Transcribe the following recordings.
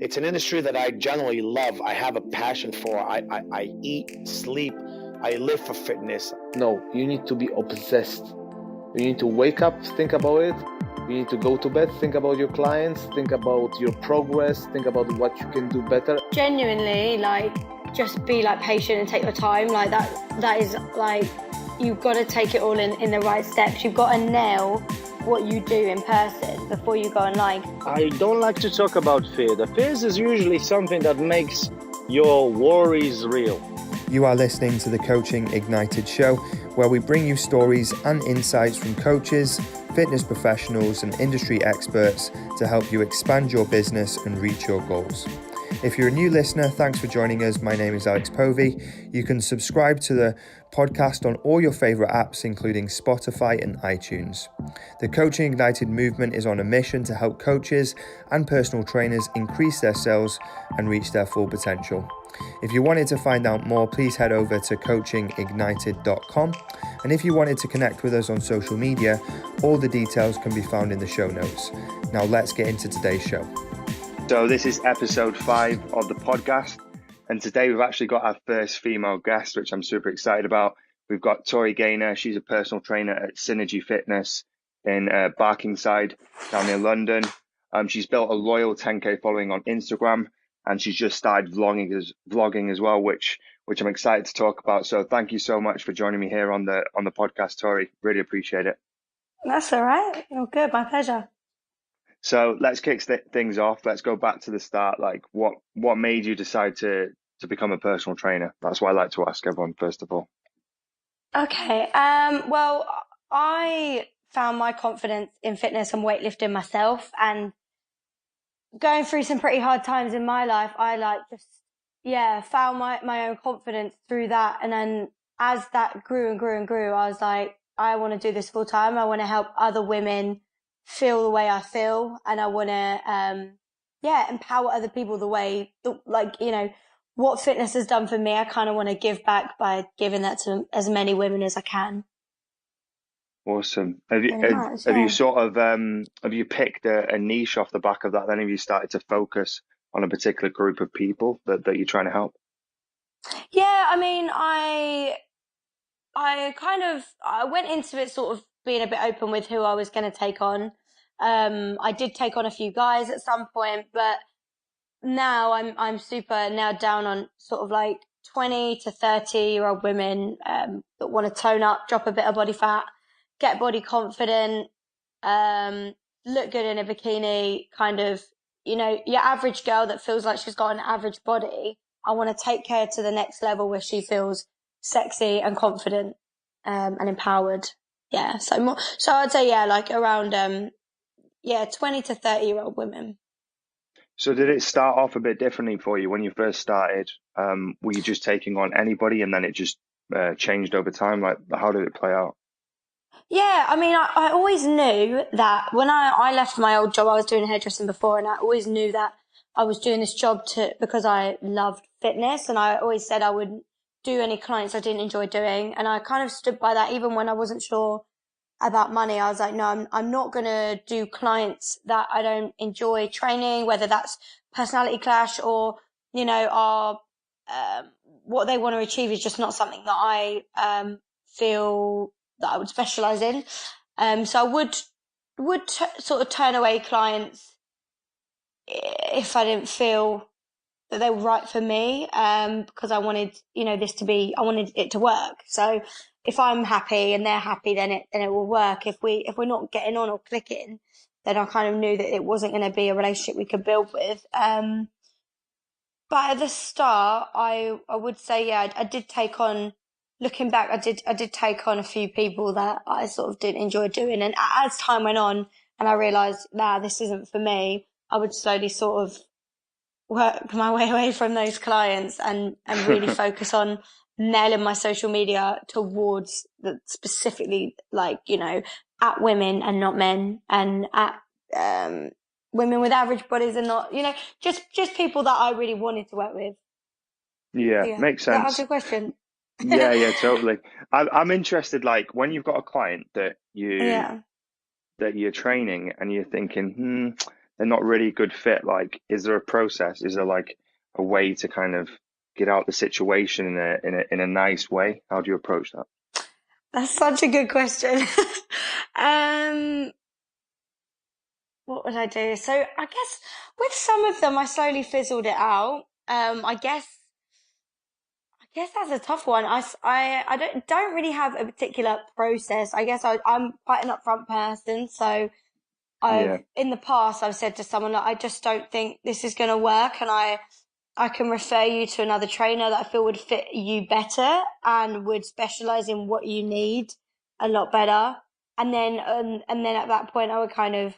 It's an industry that I generally love. I have a passion for. I eat, sleep, I live for fitness. No, you need to be obsessed. You need to wake up, think about it. You need to go to bed, think about your clients, think about your progress, think about what you can do better. Genuinely, like, just be like patient and take your time. Like that is like, you've got to take it all in the right steps. You've got to nail what you do in person before you go online. I don't like to talk about fear. The fears is usually something that makes your worries real. You are listening to the Coaching Ignited show, where we bring you stories and insights from coaches, fitness professionals and industry experts to help you expand your business and reach your goals. If you're a new listener, thanks for joining us. My name is Alex Povey. You can subscribe to the podcast on all your favorite apps, including Spotify and iTunes. The Coaching Ignited movement is on a mission to help coaches and personal trainers increase their sales and reach their full potential. If you wanted to find out more, please head over to CoachingIgnited.com. And if you wanted to connect with us on social media, all the details can be found in the show notes. Now let's get into today's show. So this is episode 5 of the podcast. And today we've actually got our first female guest, which I'm super excited about. We've got Tori Gaynor. She's a personal trainer at Synergy Fitness in Barkingside down near London. She's built a loyal 10K following on Instagram, and she's just started vlogging as well, which I'm excited to talk about. So thank you so much for joining me here on the podcast, Tori. Really appreciate it. That's all right. You're good. My pleasure. So let's kick things off. Let's go back to the start. Like, what made you decide to become a personal trainer? That's what I like to ask everyone, first of all. Okay. Well, I found my confidence in fitness and weightlifting myself, and going through some pretty hard times in my life, I found my own confidence through that. And then as that grew and grew and grew, I was like, I want to do this full time. I want to help other women feel the way I feel, and I want to empower other people what fitness has done for me. I kind of want to give back by giving that to as many women as I can. Awesome. Have you sort of have you picked a niche off the back of that? Then have you started to focus on a particular group of people that you're trying to help? Yeah, I mean, I went into it sort of being a bit open with who I was going to take on. I did take on a few guys at some point, but now I'm super now down on sort of like 20 to 30-year-old women that want to tone up, drop a bit of body fat, get body confident, look good in a bikini, kind of, your average girl that feels like she's got an average body. I want to take her to the next level where she feels sexy and confident and empowered. Yeah, so I'd say like around 20 to 30-year-old women. So did it start off a bit differently for you when you first started? Were you just taking on anybody and then it just changed over time? Like, how did it play out? Yeah, I mean, I always knew that when I left my old job, I was doing hairdressing before, and I always knew that I was doing this job because I loved fitness, and I always said I wouldn't do any clients I didn't enjoy doing, and I kind of stood by that even when I wasn't sure about money. I was like, no, I'm not going to do clients that I don't enjoy training, whether that's personality clash or, are what they want to achieve is just not something that I feel that I would specialize in. So I would sort of turn away clients if I didn't feel that they were right for me, because I wanted, I wanted it to work. So if I'm happy and they're happy, then it will work. If we're not getting on or clicking, then I kind of knew that it wasn't going to be a relationship we could build with. But at the start, I would say, I did take on, looking back, I did take on a few people that I sort of didn't enjoy doing. And as time went on and I realized, this isn't for me, I would slowly sort of work my way away from those clients and really focus on nailing my social media towards specifically at women and not men, and at women with average bodies and not, just people that I really wanted to work with. Yeah, makes sense. Does that answer your question? Yeah, totally. I'm interested, like, when you've got a client that you're training and you're thinking, they're not really a good fit, like, is there a process? Is there like a way to kind of get out the situation in a nice way? How do you approach that? That's such a good question. What would I do? So I guess with some of them, I slowly fizzled it out. I guess that's a tough one. I don't really have a particular process. I guess I'm quite an upfront person, so Yeah, in the past I've said to someone like, I just don't think this is going to work, and I can refer you to another trainer that I feel would fit you better and would specialize in what you need a lot better. And then at that point I would kind of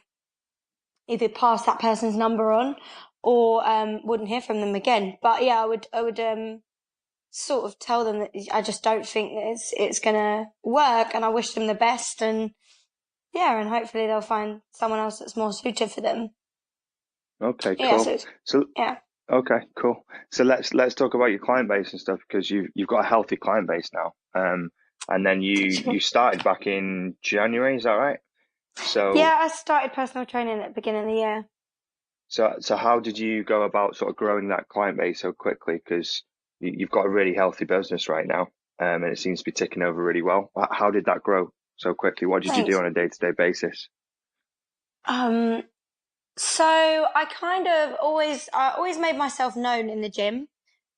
either pass that person's number on or wouldn't hear from them again. But yeah, I would sort of tell them that I just don't think that it's gonna work, and I wish them the best, and yeah, and hopefully they'll find someone else that's more suited for them. okay, Yeah, cool. So yeah. okay, cool. So let's talk about your client base and stuff, because you've got a healthy client base now. And then you started back in January, is that right? So Yeah, I started personal training at the beginning of the year. so how did you go about sort of growing that client base so quickly? Because you've got a really healthy business right now, and it seems to be ticking over really well. How did that grow so quickly? What did you do Thanks. on a day-to-day basis? Um, so I always made myself known in the gym.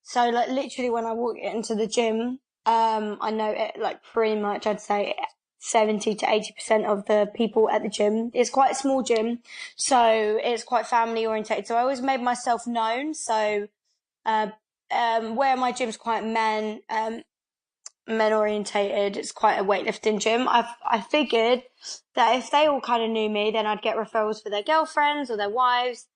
So like literally when I walk into the gym, I know it like pretty much, I'd say 70 to 80% of the people at the gym. It's quite a small gym, so it's quite family orientated. So I always made myself known. So, uh, where my gym's quite men orientated, it's quite a weightlifting gym. I figured that if they all kind of knew me, then I'd get referrals for their girlfriends or their wives.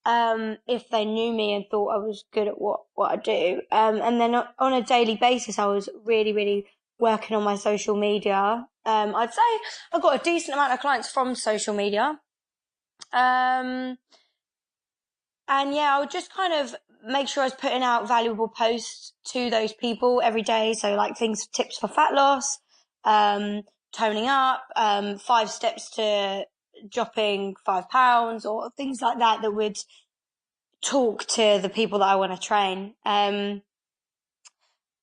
If they knew me and thought I was good at what I do. And then on a daily basis, I was really, really working on my social media. I'd say I got a decent amount of clients from social media. Um, and yeah, I would just kind of make sure I was putting out valuable posts to those people every day. So like tips for fat loss, toning up, 5 steps to dropping 5 pounds, or things like that that would talk to the people that I want to train.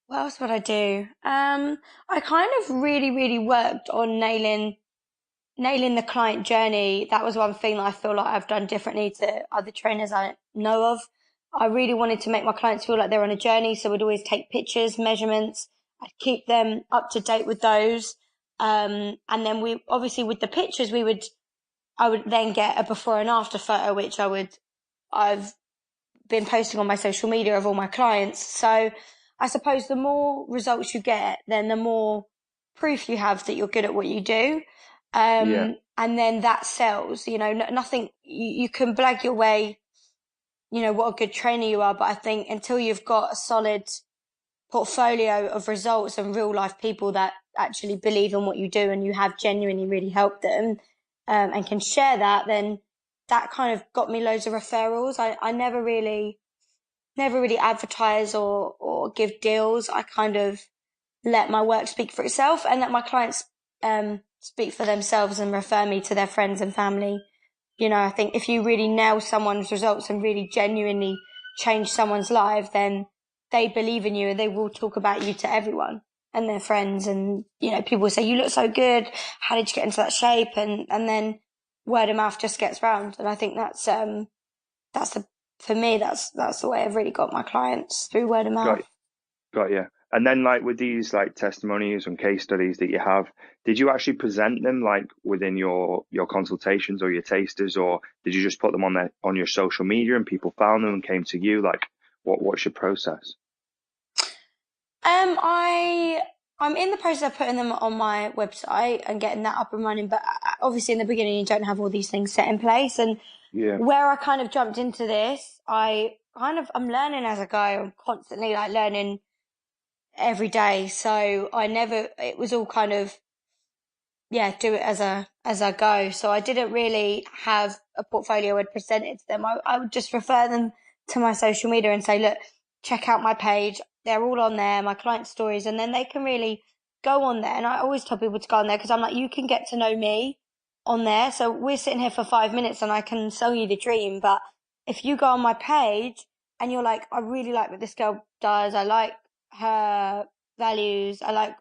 What else would I do? I kind of really, really worked on nailing the client journey. That was one thing that I feel like I've done differently to other trainers I know of. I really wanted to make my clients feel like they're on a journey, so we'd always take pictures, measurements. I'd keep them up to date with those. And then we obviously with the pictures I would then get a before and after photo, which I've been posting on my social media of all my clients. So I suppose the more results you get, then the more proof you have that you're good at what you do. Yeah, And then that sells, nothing, you can blag your way, what a good trainer you are. But I think until you've got a solid portfolio of results and real life people that actually believe in what you do and you have genuinely really helped them, and can share that, then that kind of got me loads of referrals. I never really advertise or give deals. I kind of let my work speak for itself and let my clients speak for themselves and refer me to their friends and family. I think if you really nail someone's results and really genuinely change someone's life, then they believe in you and they will talk about you to everyone and their friends. And, people will say, you look so good. How did you get into that shape? And then word of mouth just gets round. And I think for me, that's the way I've really got my clients, through word of got mouth. got you. And then, like, with these like testimonies and case studies that you have, did you actually present them like within your consultations or your tasters, or did you just put them on your social media and people found them and came to you? Like, what's your process? I'm in the process of putting them on my website and getting that up and running, but obviously in the beginning you don't have all these things set in place. And Yeah, where I kind of jumped into this, I'm learning as I go. I'm constantly like learning every day. So it was all kind of, yeah, do it as I go. So I didn't really have a portfolio I'd presented to them. I would just refer them to my social media and say, look, check out my page. They're all on there, my client stories, and then they can really go on there. And I always tell people to go on there because I'm like, you can get to know me on there. So we're sitting here for 5 minutes and I can sell you the dream. But if you go on my page and you're like, I really like what this girl does. I like her values. I like,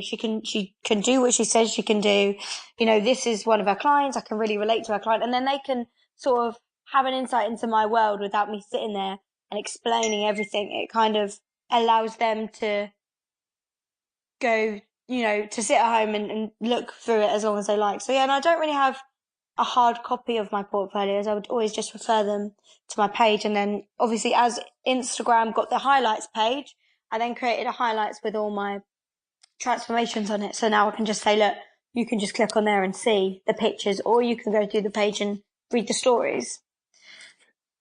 she can do what she says she can do. This is one of her clients. I can really relate to her client. And then they can sort of have an insight into my world without me sitting there and explaining everything. It kind of allows them to go, to sit at home and look through it as long as they like. So yeah, and I don't really have a hard copy of my portfolios. I would always just refer them to my page. And then obviously as Instagram got the highlights page, I then created a highlights with all my transformations on it. So now I can just say, look, you can just click on there and see the pictures, or you can go through the page and read the stories.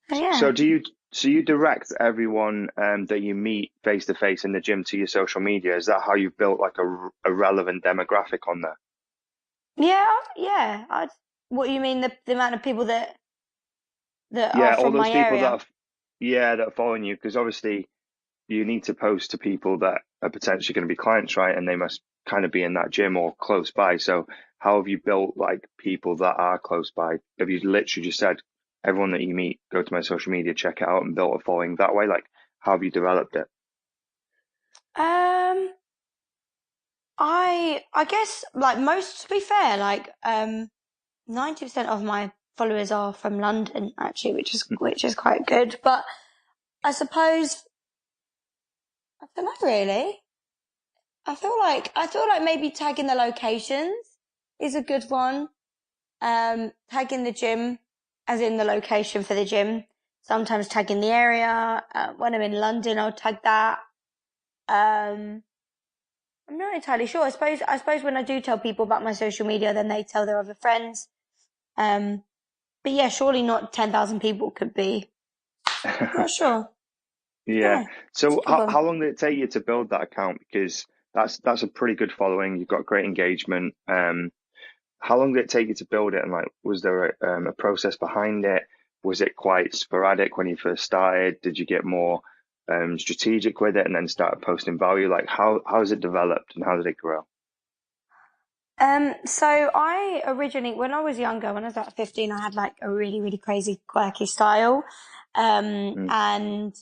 But yeah. So do you direct everyone that you meet face to face in the gym to your social media? Is that how you've built like a relevant demographic on there? Yeah. What do you mean, the amount of people that are all from those my people area? that are following you, because obviously you need to post to people that are potentially going to be clients, right? And they must kind of be in that gym or close by. So how have you built like people that are close by? Have you literally just said, everyone that you meet, go to my social media, check it out, and built a following that way? Like, how have you developed it? I guess, like, most, to be fair, like 90% of my followers are from London, actually, which is quite good. But I suppose, I don't know, really. I feel like maybe tagging the locations is a good one. Tagging the gym, as in the location for the gym. Sometimes tagging the area. When I'm in London, I'll tag that. I'm not entirely sure. I suppose when I do tell people about my social media, then they tell their other friends. But yeah, surely not 10,000 people could be. Not sure. Yeah. Yeah, So good one. how long did it take you to build that account? Because that's a pretty good following. You've got great engagement. How long did it take you to build it? And like, was there a process behind it? Was it quite sporadic when you first started? Did you get more strategic with it and then start posting value? Like, how has it developed and how did it grow? So I originally, when I was younger, when I was about 15, I had like a really, really crazy, quirky style. Mm, And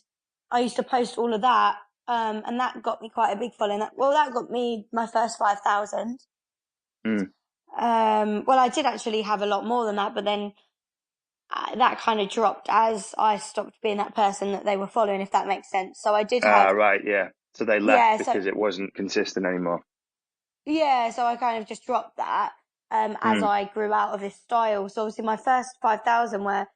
I used to post all of that. And that got me quite a big following. That got me my first 5,000. mm. Well, I did actually have a lot more than that, but then that kind of dropped as I stopped being that person that they were following, if that makes sense. So I did have, Right, yeah. So they left yeah, so because it wasn't consistent anymore. yeah, so I kind of just dropped that as Mm, I grew out of this style. So obviously my first 5,000 were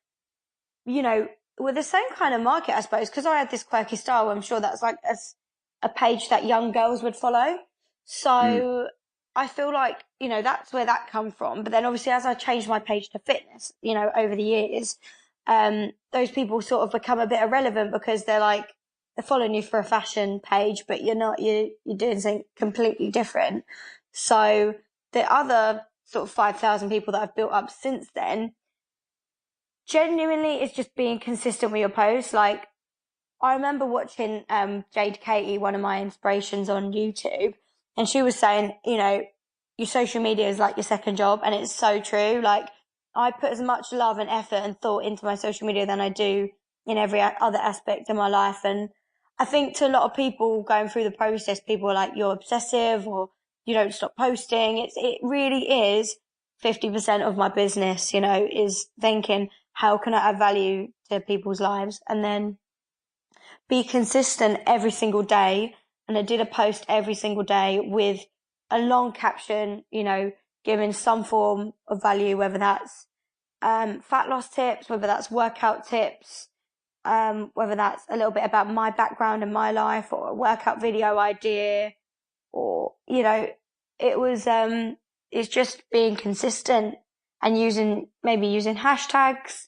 the same kind of market, I suppose, because I had this quirky style. I'm sure that's like a page that young girls would follow. mm. So I feel like, that's where that come from. But then obviously as I changed my page to fitness, over the years, those people sort of become a bit irrelevant because they're following you for a fashion page, but you're doing something completely different. So the other sort of 5,000 people that I've built up since then, genuinely, it's just being consistent with your posts. Like, I remember watching Jade Katie, one of my inspirations on YouTube, and she was saying, your social media is like your second job, and it's so true. Like, I put as much love and effort and thought into my social media than I do in every other aspect of my life. And I think to a lot of people going through the process, people are like, you're obsessive or you don't stop posting. It really is 50% of my business, is thinking, how can I add value to people's lives? And then be consistent every single day. And I did a post every single day with a long caption, giving some form of value, whether that's fat loss tips, whether that's workout tips, whether that's a little bit about my background and my life, or a workout video idea, or, it's just being consistent and using hashtags,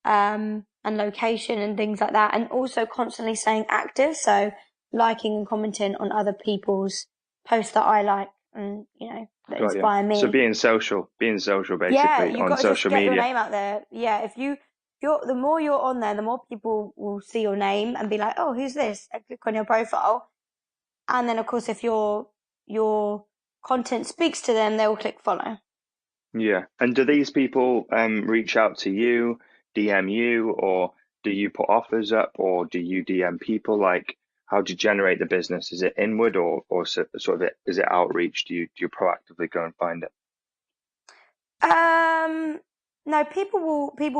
and location and things like that, and also constantly staying active. So liking and commenting on other people's posts that I like and, that Got you. inspire So me. being social Yeah, basically you've on got to just social get your media. name out there. Yeah, if the more you're on there, the more people will see your name and be like, oh, who's this? And click on your profile. And then, of course, if your content speaks to them, they will click follow. Yeah. And do these people reach out to you, DM you, or do you put offers up, or do you DM people? Like, how do you generate the business? Is it inward, or sort of is it outreach? Do you proactively go and find it? No, people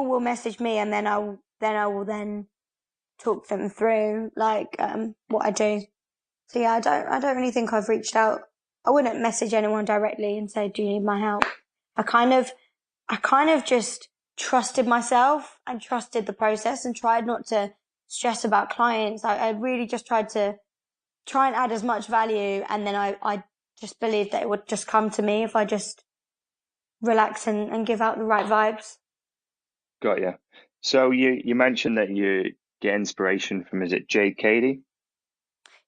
will message me, and then I will then talk them through like what I do. So yeah, I don't really think I've reached out. I wouldn't message anyone directly and say, "Do you need my help?" I kind of I kind of just trusted myself and trusted the process and tried not to stress about clients. I really just tried to try and add as much value, and then I just believed that it would just come to me if I just relax and give out the right vibes. Got you. So you mentioned that you get inspiration from, is it Jade Katie?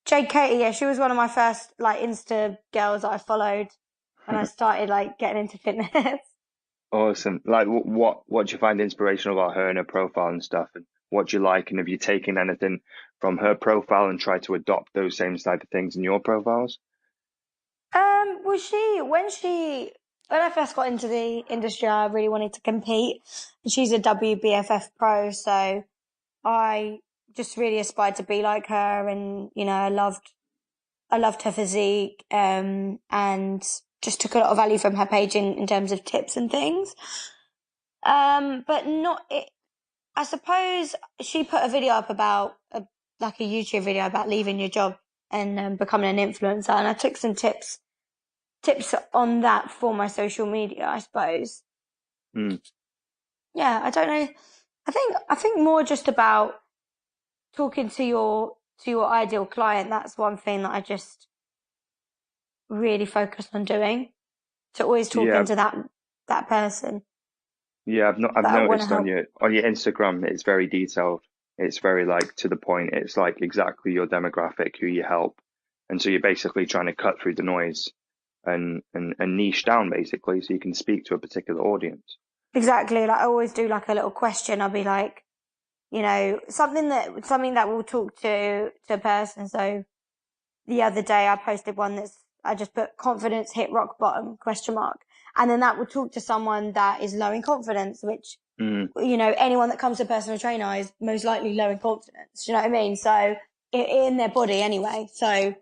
Jade Katie, yeah, she was one of my first like Insta girls that I followed when I started like getting into fitness. Awesome. Like, what do you find inspirational about her and her profile and stuff, and what do you like? And have you taken anything from her profile and tried to adopt those same type of things in your profiles? Well, when I first got into the industry, I really wanted to compete. And she's a WBFF pro, so I just really aspired to be like her. And, you know, I loved her physique, and just took a lot of value from her page in terms of tips and things. But not it. I suppose she put a video up about like a YouTube video about leaving your job and becoming an influencer, and I took some tips on that for my social media, I suppose. Mm. Yeah, I don't know. I think more just about talking to your ideal client. That's one thing that I just really focus on doing. To always talking Yeah, to that person yeah. I've that I want to noticed on help. your Instagram, it's very detailed. It's very like to the point. It's like exactly your demographic, who you help, and so you're basically trying to cut through the noise and niche down basically, so you can speak to a particular audience. Exactly. Like I always do like a little question. I'll be like, you know, something that will talk to a person. So the other day I posted one I just put confidence hit rock bottom question mark. And then that would talk to someone that is low in confidence, which, Mm. you know, anyone that comes to a personal trainer is most likely low in confidence. Do you know what I mean? So in their body anyway. So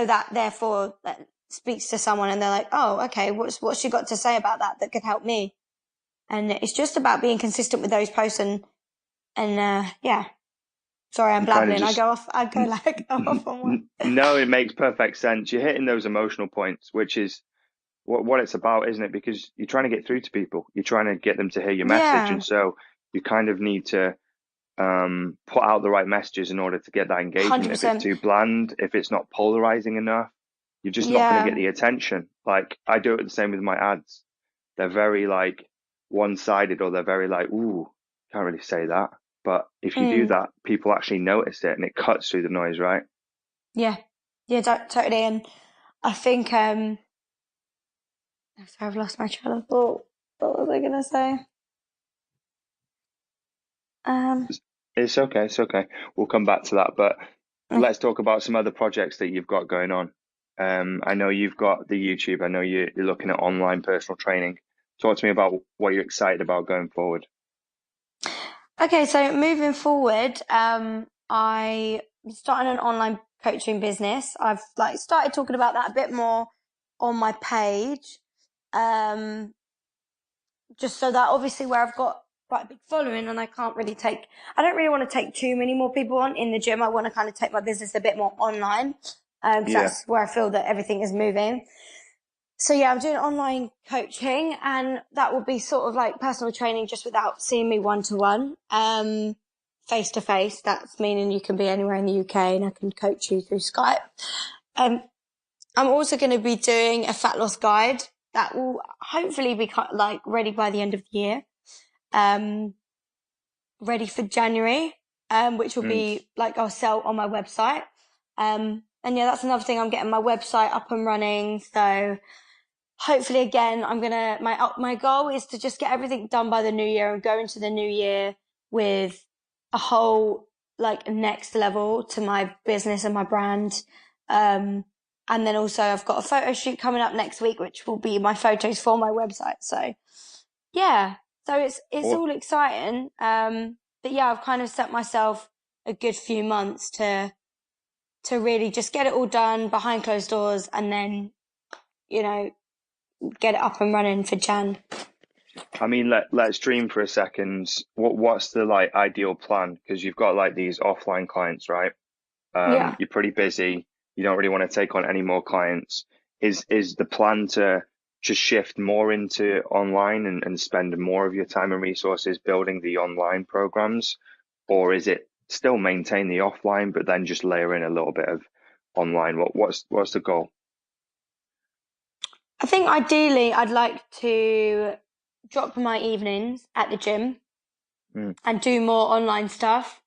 that therefore that speaks to someone and they're like, oh, okay, what's she got to say about that could help me? And it's just about being consistent with those posts and yeah. Sorry, I'm You kind of blabbling. just I go like off on one. no, it makes perfect sense. You're hitting those emotional points, which is what it's about, isn't it? Because you're trying to get through to people. You're trying to get them to hear your message, and Yeah, so you kind of need to put out the right messages in order to get that engagement. If it's 100%. too bland, if it's not polarizing enough, you're just not going to get Yeah. the attention. Like I do it the same with my ads. They're very like one-sided, or they're very like, ooh, can't really say that. But if you do Mm. that, people actually notice it, and it cuts through the noise, right? Yeah. Yeah, totally. And I think, sorry, I've lost my train of thought. What was I going to say? Um, It's okay. It's okay. We'll come back to that. But okay. let's talk about some other projects that you've got going on. I know you've got the YouTube. I know you're looking at online personal training. Talk to me about what you're excited about going forward. Okay, so moving forward, I started an online coaching business. I've like started talking about that a bit more on my page. Um, just so that obviously where I've got quite a big following and I don't really want to take too many more people on in the gym. I want to kind of take my business a bit more online, because Yeah. that's where I feel that everything is moving. So yeah, I'm doing online coaching, and that will be sort of like personal training just without seeing me one-to-one, face to face. That's meaning you can be anywhere in the UK and I can coach you through Skype. Um, I'm also going to be doing a fat loss guide that will hopefully be like ready by the end of the year. Ready for January, which will Mm. be like I'll sell on my website. And yeah, that's another thing. I'm getting my website up and running. So hopefully again, my goal is to just get everything done by the new year and go into the new year with a whole like next level to my business and my brand. And then also I've got a photo shoot coming up next week, which will be my photos for my website. So yeah, so it's all exciting. But yeah, I've kind of set myself a good few months to really just get it all done behind closed doors, and then, you know, get it up and running for Jan. I mean, let's dream for a second. What's the like ideal plan? Because you've got like these offline clients, right? Yeah. You're pretty busy. You don't really want to take on any more clients. Is the plan to shift more into online and spend more of your time and resources building the online programs, or is it still maintain the offline but then just layer in a little bit of online? What's the goal? I think ideally I'd like to drop my evenings at the gym and do more online stuff,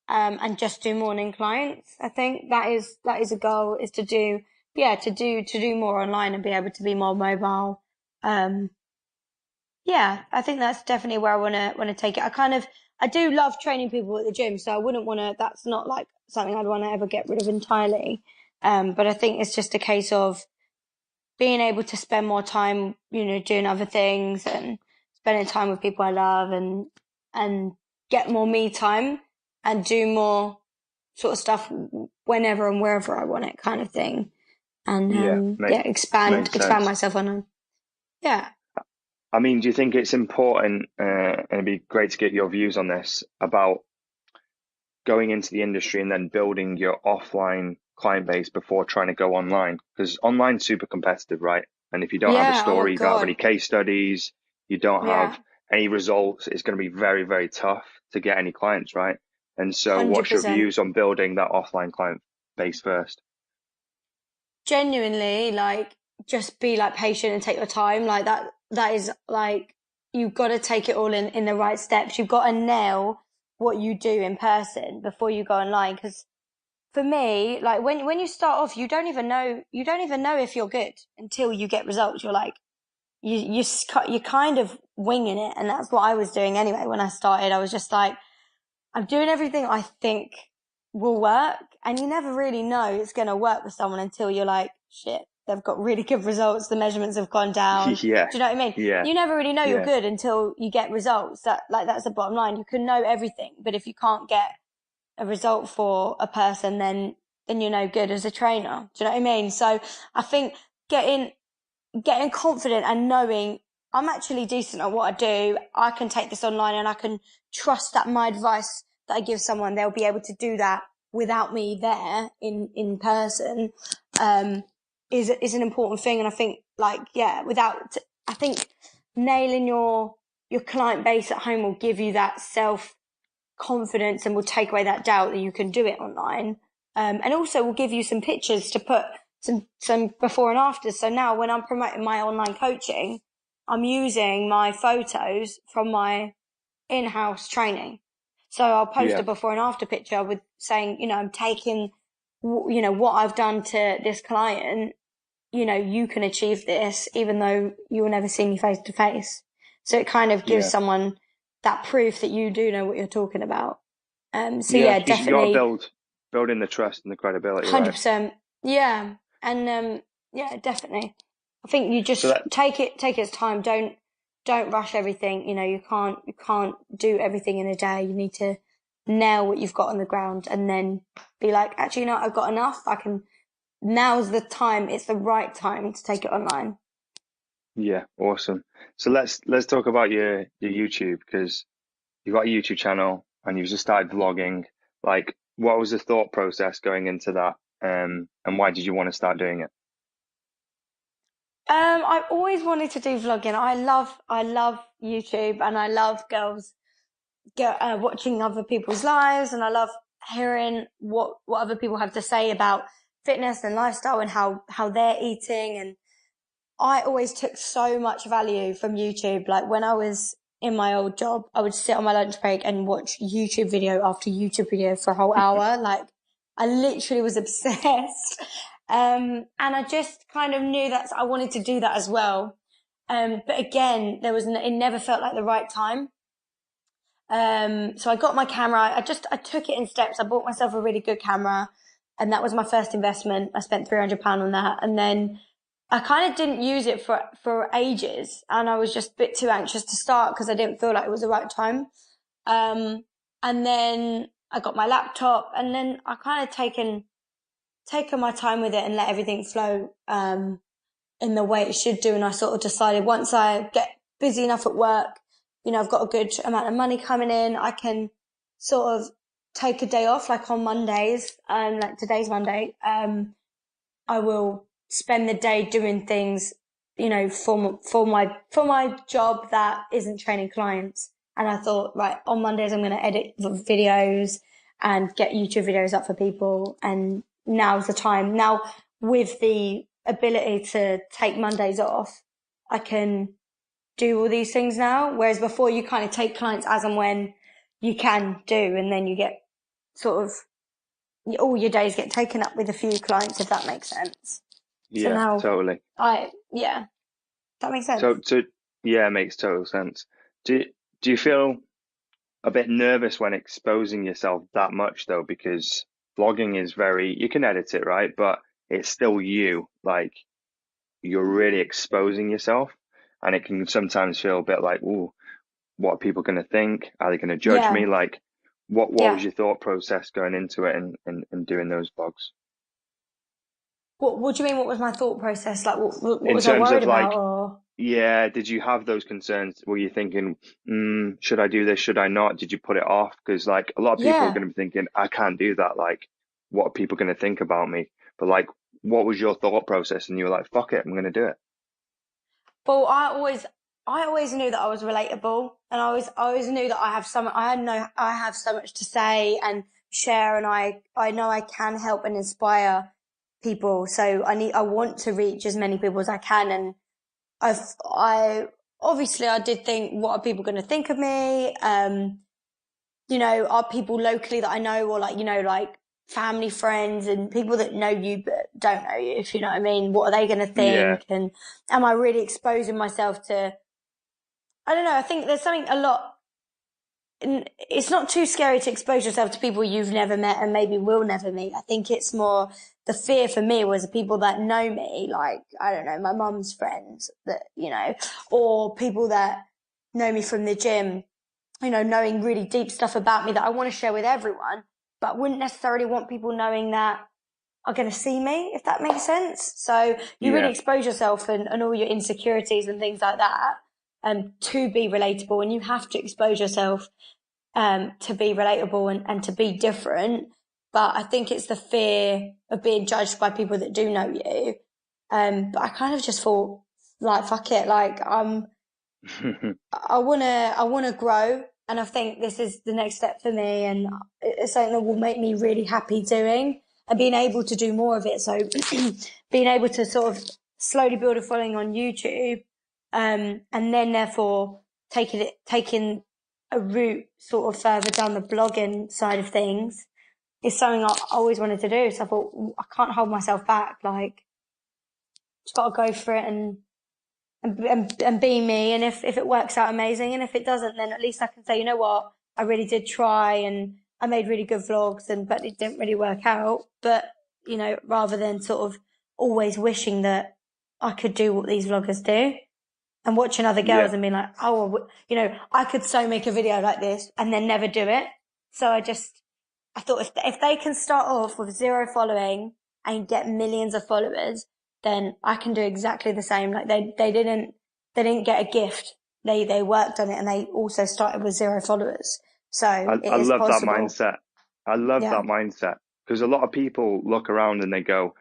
and just do morning clients. I think that is a goal, is to do more online and be able to be more mobile. Yeah, I think that's definitely where I want to take it. I do love training people at the gym, so I wouldn't want to, that's not like something I'd want to ever get rid of entirely. But I think it's just a case of being able to spend more time, you know, doing other things and spending time with people I love, and get more me time and do more sort of stuff whenever and wherever I want it, kind of thing. And expand myself on. Yeah. I mean, do you think it's important, and it'd be great to get your views on this, about going into the industry and then building your offline client base before trying to go online? Because online's super competitive, right? And if you don't have a story, you don't have any case studies, you don't have any results, it's going to be very, very tough to get any clients, right? And so 100%. What's your views on building that offline client base first? Genuinely, like, just be like patient and take your time. Like that is like, you've got to take it all in the right steps. You've got to nail what you do in person before you go online. Because for me, like when you start off, you don't even know if you're good until you get results. You're like, you're kind of winging it. And that's what I was doing anyway. When I started, I was just like, I'm doing everything I think will work. And you never really know it's going to work with someone until you're like, shit, they've got really good results. The measurements have gone down. Yeah. Do you know what I mean? Yeah. You never really know you're good until you get results. That's the bottom line. You can know everything, but if you can't get a result for a person, then you're no good as a trainer. Do you know what I mean? So I think getting confident and knowing I'm actually decent at what I do. I can take this online, and I can trust that my advice that I give someone, they'll be able to do that without me there in person, is an important thing. And I think, like, I think nailing your client base at home will give you that self confidence and will take away that doubt that you can do it online. And also will give you some pictures to put some before and afters. So now when I'm promoting my online coaching, I'm using my photos from my in-house training. So I'll post a before and after picture with saying, you know, I'm taking, you know, what I've done to this client. You know, you can achieve this even though you will never see me face to face. So it kind of gives someone that proof that you do know what you're talking about. Definitely. You got to build in the trust and the credibility. 100%. Right? Yeah. And, definitely. I think you just take its time. Don't rush everything. You know, you can't do everything in a day. You need to nail what you've got on the ground and then be like, actually, you know, I've got enough. Now's the time. It's the right time to take it online. Yeah. Awesome. So let's talk about your YouTube, because you've got a YouTube channel and you've just started vlogging. Like, what was the thought process going into that? And why did you want to start doing it? I've always wanted to do vlogging. I love YouTube, and I love girls watching other people's lives, and I love hearing what other people have to say about fitness and lifestyle and how they're eating. And I always took so much value from YouTube. Like when I was in my old job, I would sit on my lunch break and watch YouTube video after YouTube video for a whole hour. Like I literally was obsessed. And I just kind of knew that I wanted to do that as well. But again, it never felt like the right time. So I got my camera. I took it in steps. I bought myself a really good camera. And that was my first investment. I spent £300 on that. And then I kind of didn't use it for ages. And I was just a bit too anxious to start because I didn't feel like it was the right time. And then I got my laptop, and then I kind of taken my time with it and let everything flow, in the way it should do. And I sort of decided once I get busy enough at work, you know, I've got a good amount of money coming in, I can sort of take a day off, like on Mondays, like today's Monday, I will spend the day doing things, you know, for my job that isn't training clients. And I thought, right, on Mondays I'm going to edit videos and get YouTube videos up for people. And now's the time. Now, with the ability to take Mondays off, I can do all these things now. Whereas before, you kind of take clients as and when you can do, and then you get sort of all your days get taken up with a few clients, if that makes sense. Yeah, so now totally. That makes sense. So yeah, it makes total sense. Do you feel a bit nervous when exposing yourself that much though? Because vlogging is you can edit it, right? But it's still you. Like, you're really exposing yourself, and it can sometimes feel a bit like, ooh, what are people going to think? Are they going to judge me? Like, what was your thought process going into it and doing those vlogs? What do you mean? What was my thought process? Like, what In was I terms worried of like, about? Or yeah, did you have those concerns? Were you thinking, should I do this? Should I not? Did you put it off? Because like a lot of people are going to be thinking, I can't do that. Like, what are people going to think about me? But like, what was your thought process? And you were like, fuck it, I'm going to do it. Well, I always knew that I was relatable, and I always knew that I have so much to say and share, and I know I can help and inspire people. So I want to reach as many people as I can. And I obviously I did think, what are people going to think of me? You know, are people locally that I know, or like, you know, like family, friends, and people that know you but don't know you, if you know what I mean, what are they going to think? Yeah. And am I really exposing myself to, I don't know, I think there's something a lot, it's not too scary to expose yourself to people you've never met and maybe will never meet. I think it's more, the fear for me was the people that know me, like, I don't know, my mum's friends that, you know, or people that know me from the gym, you know, knowing really deep stuff about me that I want to share with everyone, but wouldn't necessarily want people knowing that are going to see me, if that makes sense. So you really expose yourself and all your insecurities and things like that, to be relatable, and you have to expose yourself to be relatable and to be different. But I think it's the fear of being judged by people that do know you. But I kind of just thought, like, fuck it, like I wanna grow, and I think this is the next step for me, and it's something that will make me really happy doing and being able to do more of it. So being able to sort of slowly build a following on YouTube, and then therefore taking a route sort of further down the blogging side of things is something I always wanted to do. So I thought, I can't hold myself back. Like, just got to go for it and be me. And if it works out, amazing. And if it doesn't, then at least I can say, you know what, I really did try, and I made really good vlogs, but it didn't really work out. But, you know, rather than sort of always wishing that I could do what these vloggers do, and watching other girls and being like, oh, you know, I could so make a video like this and then never do it. So I thought, if they can start off with 0 following and get millions of followers, then I can do exactly the same. Like, they didn't get a gift. They worked on it, and they also started with 0 followers. So I love possible. that mindset. I love that mindset, because a lot of people look around and they go,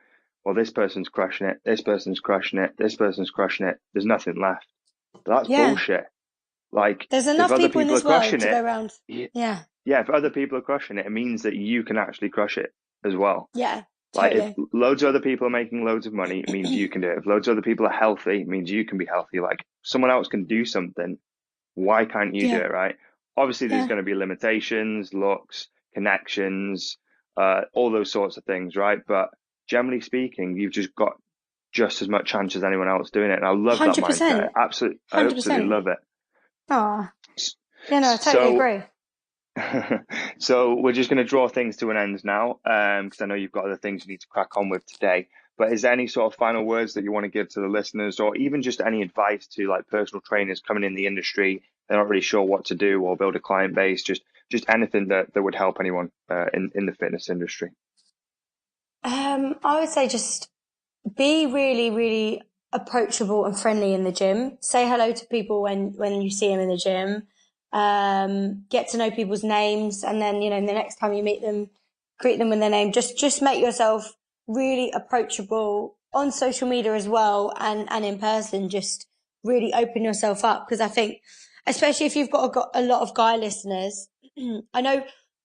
well, this person's crushing it. This person's crushing it. This person's crushing it. There's nothing left. But that's bullshit. Like, there's enough if other people in people this are world crushing to it, go around. Yeah, if other people are crushing it, it means that you can actually crush it as well. Yeah, like totally. If loads of other people are making loads of money, it means you can do it. If loads of other people are healthy, it means you can be healthy. Like, someone else can do something, why can't you do it, right? Obviously, there's going to be limitations, looks, connections, all those sorts of things, right? But generally speaking, you've just got just as much chance as anyone else doing it. And I love 100%. That mindset. I absolutely love it. Oh, yeah, no, I totally agree. So we're just going to draw things to an end now, because I know you've got other things you need to crack on with today. But is there any sort of final words that you want to give to the listeners, or even just any advice to like personal trainers coming in the industry? They're not really sure what to do or build a client base, just anything that would help anyone in the fitness industry. I would say just be really, really approachable and friendly in the gym. Say hello to people when you see them in the gym. Get to know people's names, and then, the next time you meet them, greet them with their name. Just make yourself really approachable on social media as well, and in person. Just really open yourself up, because I think, especially if you've got a lot of guy listeners, I know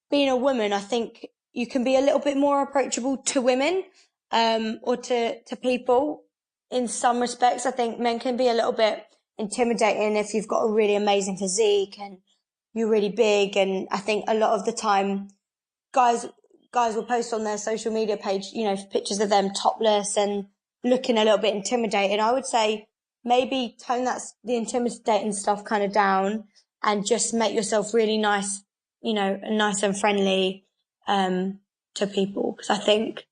being a woman, I think you can be a little bit more approachable to women, or to people in some respects. I think men can be a little bit intimidating if you've got a really amazing physique and you're really big. And I think a lot of the time guys will post on their social media page, pictures of them topless and looking a little bit intimidating. I would say maybe tone the intimidating stuff kind of down, and just make yourself really nice, nice and friendly to people. Because I think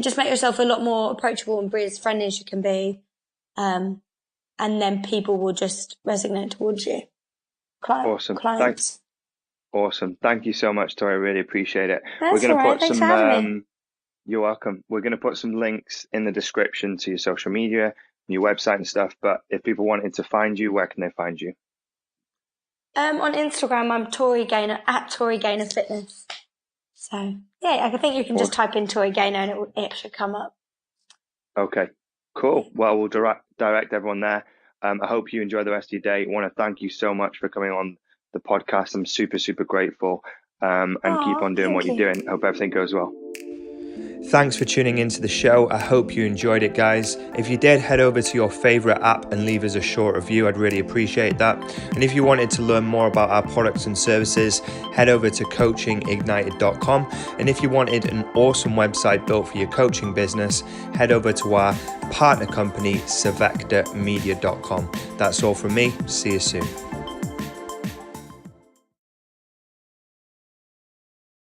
just make yourself a lot more approachable and be as friendly as you can be, and then people will just resonate towards you. Awesome. Clients. Awesome. Thank you so much, Tori. I really appreciate it. That's We're going to put Thanks for having me. You're welcome. We're going to put some links in the description to your social media, your website and stuff. But if people wanted to find you, where can they find you? On Instagram, I'm Tori Gaynor, at Tori Gaynor Fitness. So yeah, I think you can just type in Tori Gaynor and it should come up. Okay, cool. Well, we'll direct everyone there. I hope you enjoy the rest of your day. I want to thank you so much for coming on the podcast. I'm super, super grateful. And keep on doing what you're doing. I hope everything goes well. Thanks for tuning into the show. I hope you enjoyed it, guys. If you did, head over to your favorite app and leave us a short review. I'd really appreciate that. And if you wanted to learn more about our products and services, head over to CoachingIgnited.com. And if you wanted an awesome website built for your coaching business, head over to our partner company, SavectaMedia.com. That's all from me. See you soon.